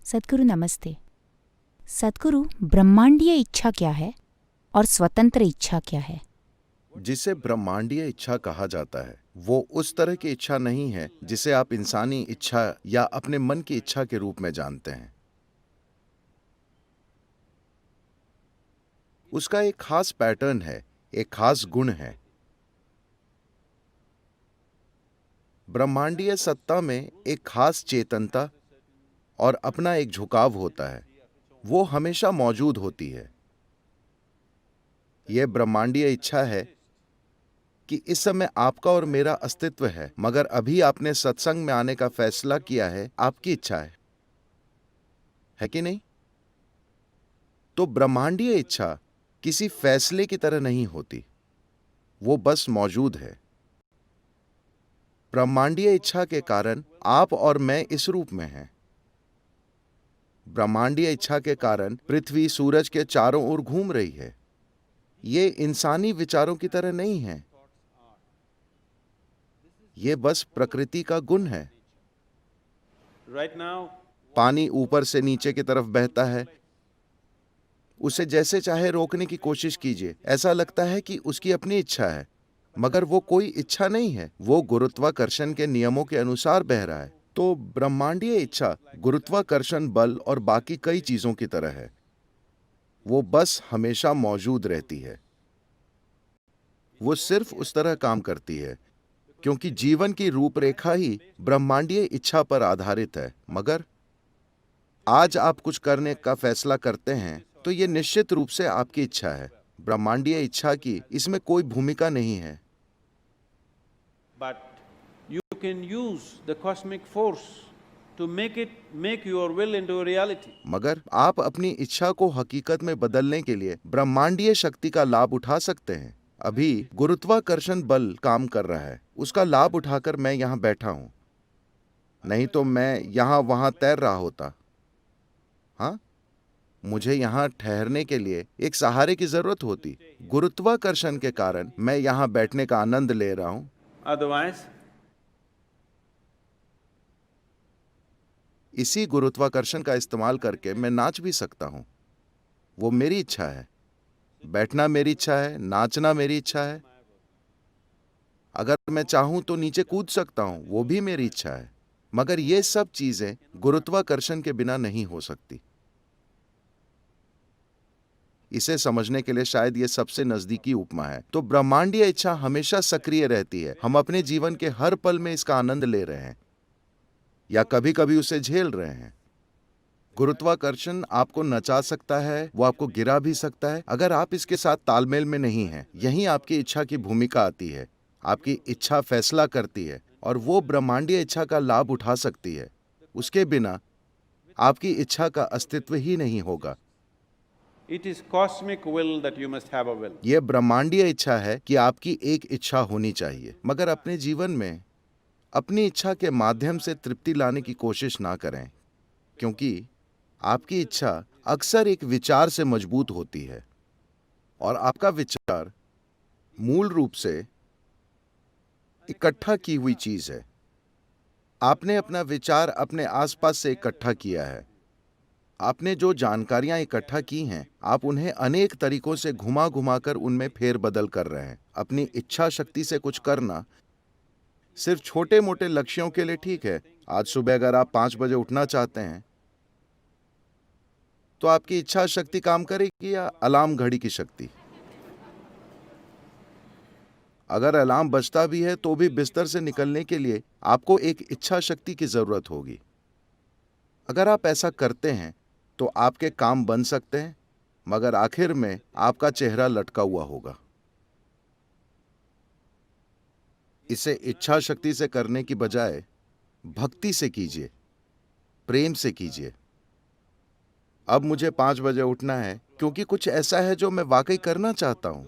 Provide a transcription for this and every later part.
सद्गुरु नमस्ते। सद्गुरु, ब्रह्मांडीय इच्छा क्या है और स्वतंत्र इच्छा क्या है? जिसे ब्रह्मांडीय इच्छा कहा जाता है वो उस तरह की इच्छा नहीं है जिसे आप इंसानी इच्छा या अपने मन की इच्छा के रूप में जानते हैं। उसका एक खास पैटर्न है, एक खास गुण है। ब्रह्मांडीय सत्ता में एक खास चेतनता और अपना एक झुकाव होता है, वो हमेशा मौजूद होती है। यह ब्रह्मांडीय इच्छा है कि इस समय आपका और मेरा अस्तित्व है, मगर अभी आपने सत्संग में आने का फैसला किया है, आपकी इच्छा है कि नहीं? तो ब्रह्मांडीय इच्छा किसी फैसले की तरह नहीं होती, वो बस मौजूद है। ब्रह्मांडीय इच्छा के कारण आप और मैं इस रूप में हैं। ब्रह्मांडीय इच्छा के कारण पृथ्वी सूरज के चारों ओर घूम रही है। ये इंसानी विचारों की तरह नहीं है, ये बस प्रकृति का गुण है। पानी ऊपर से नीचे की तरफ बहता है, उसे जैसे चाहे रोकने की कोशिश कीजिए, ऐसा लगता है कि उसकी अपनी इच्छा है, मगर वो कोई इच्छा नहीं है, वो गुरुत्वाकर्षण के नियमों के अनुसार बह रहा है। तो ब्रह्मांडीय इच्छा गुरुत्वाकर्षण बल और बाकी कई चीजों की तरह है, वो बस हमेशा मौजूद रहती है। वो सिर्फ उस तरह काम करती है क्योंकि जीवन की रूपरेखा ही ब्रह्मांडीय इच्छा पर आधारित है। मगर आज आप कुछ करने का फैसला करते हैं तो ये निश्चित रूप से आपकी इच्छा है। ब्रह्मांडीय इच्छा की इसमें कोई भूमिका नहीं है। But you can use the cosmic force to make your will into a reality. मगर आप अपनी इच्छा को हकीकत में बदलने के लिए ब्रह्मांडीय शक्ति का लाभ उठा सकते हैं। अभी गुरुत्वाकर्षण बल काम कर रहा है, उसका लाभ उठाकर मैं यहाँ बैठा हूं, नहीं तो मैं यहाँ वहां तैर रहा होता। हाँ, मुझे यहाँ ठहरने के लिए एक सहारे की जरूरत होती। गुरुत्वाकर्षण के कारण मैं यहाँ बैठने का आनंद ले रहा हूं। Otherwise, इसी गुरुत्वाकर्षण का इस्तेमाल करके मैं नाच भी सकता हूं, वो मेरी इच्छा है। बैठना मेरी इच्छा है, नाचना मेरी इच्छा है। अगर मैं चाहूं तो नीचे कूद सकता हूं, वो भी मेरी इच्छा है। मगर ये सब चीजें गुरुत्वाकर्षण के बिना नहीं हो सकती। इसे समझने के लिए शायद ये सबसे नजदीकी उपमा है। तो ब्रह्मांडीय इच्छा हमेशा सक्रिय रहती है। हम अपने जीवन के हर पल में इसका आनंद ले रहे हैं या कभी कभी उसे झेल रहे हैं। गुरुत्वाकर्षण आपको नचा सकता है, वो आपको गिरा भी सकता है अगर आप इसके साथ तालमेल में नहीं हैं। यहीं आपकी इच्छा की भूमिका आती है। आपकी इच्छा फैसला करती है और वो ब्रह्मांडीय इच्छा का लाभ उठा सकती है। उसके बिना आपकी इच्छा का अस्तित्व ही नहीं होगा। it is cosmic will that you must have a will. यह ब्रह्मांडीय इच्छा है कि आपकी एक इच्छा होनी चाहिए। मगर अपने जीवन में अपनी इच्छा के माध्यम से तृप्ति लाने की कोशिश ना करें, क्योंकि आपकी इच्छा अक्सर एक विचार से मजबूत होती है और आपका विचार मूल रूप से इकट्ठा की हुई चीज है। आपने अपना विचार अपने आसपास से इकट्ठा किया है। आपने जो जानकारियां इकट्ठा की हैं, आप उन्हें अनेक तरीकों से घुमा घुमाकर उनमें फेरबदल कर रहे हैं। अपनी इच्छा शक्ति से कुछ करना सिर्फ छोटे मोटे लक्ष्यों के लिए ठीक है। आज सुबह अगर आप 5 बजे उठना चाहते हैं तो आपकी इच्छा शक्ति काम करेगी या अलार्म घड़ी की शक्ति? अगर अलार्म बजता भी है तो भी बिस्तर से निकलने के लिए आपको एक इच्छा शक्ति की जरूरत होगी। अगर आप ऐसा करते हैं तो आपके काम बन सकते हैं, मगर आखिर में आपका चेहरा लटका हुआ होगा। इसे इच्छा शक्ति से करने की बजाय भक्ति से कीजिए, प्रेम से कीजिए। अब मुझे 5 बजे उठना है क्योंकि कुछ ऐसा है जो मैं वाकई करना चाहता हूं।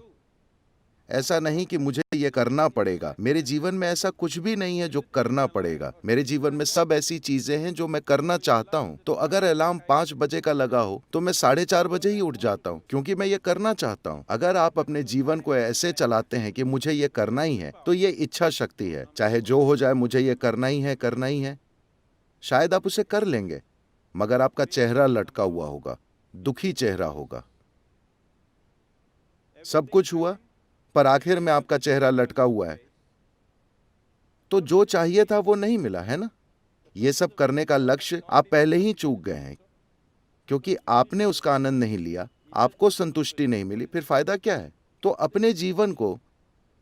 ऐसा नहीं कि मुझे ये करना पड़ेगा। मेरे जीवन में ऐसा कुछ भी नहीं है जो करना पड़ेगा। मेरे जीवन में सब ऐसी चीजें हैं जो मैं करना चाहता हूं। तो अगर अलार्म 5 बजे का लगा हो तो मैं 4:30 बजे ही उठ जाता हूं, क्योंकि मैं ये करना चाहता हूं। अगर आप अपने जीवन को ऐसे चलाते हैं कि मुझे ये करना ही है, तो ये इच्छा शक्ति है। चाहे जो हो जाए, मुझे ये करना ही है, करना ही है। शायद आप उसे कर लेंगे, मगर आपका चेहरा लटका हुआ होगा, दुखी चेहरा होगा। सब कुछ हुआ पर आखिर में आपका चेहरा लटका हुआ है, तो जो चाहिए था वो नहीं मिला, है ना? ये सब करने का लक्ष्य आप पहले ही चूक गए हैं, क्योंकि आपने उसका आनंद नहीं लिया, आपको संतुष्टि नहीं मिली, फिर फायदा क्या है? तो अपने जीवन को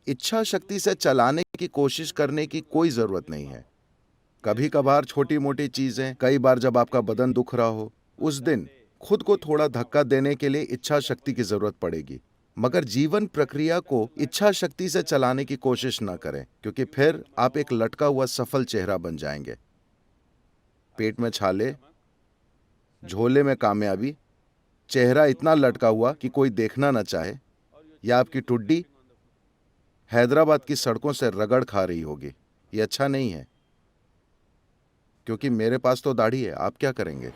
इच्छा शक्ति से चलाने की कोशिश करने की कोई जरूरत नहीं है। कभी कभार छोटी मोटी चीजें, कई बार जब आपका बदन दुख रहा हो, उस दिन खुद को थोड़ा धक्का देने के लिए इच्छा शक्ति की जरूरत पड़ेगी, मगर जीवन प्रक्रिया को इच्छा शक्ति से चलाने की कोशिश ना करें, क्योंकि फिर आप एक लटका हुआ सफल चेहरा बन जाएंगे। पेट में छाले, झोले में कामयाबी, चेहरा इतना लटका हुआ कि कोई देखना ना चाहे, या आपकी टुड्डी हैदराबाद की सड़कों से रगड़ खा रही होगी। ये अच्छा नहीं है, क्योंकि मेरे पास तो दाढ़ी है, आप क्या करेंगे?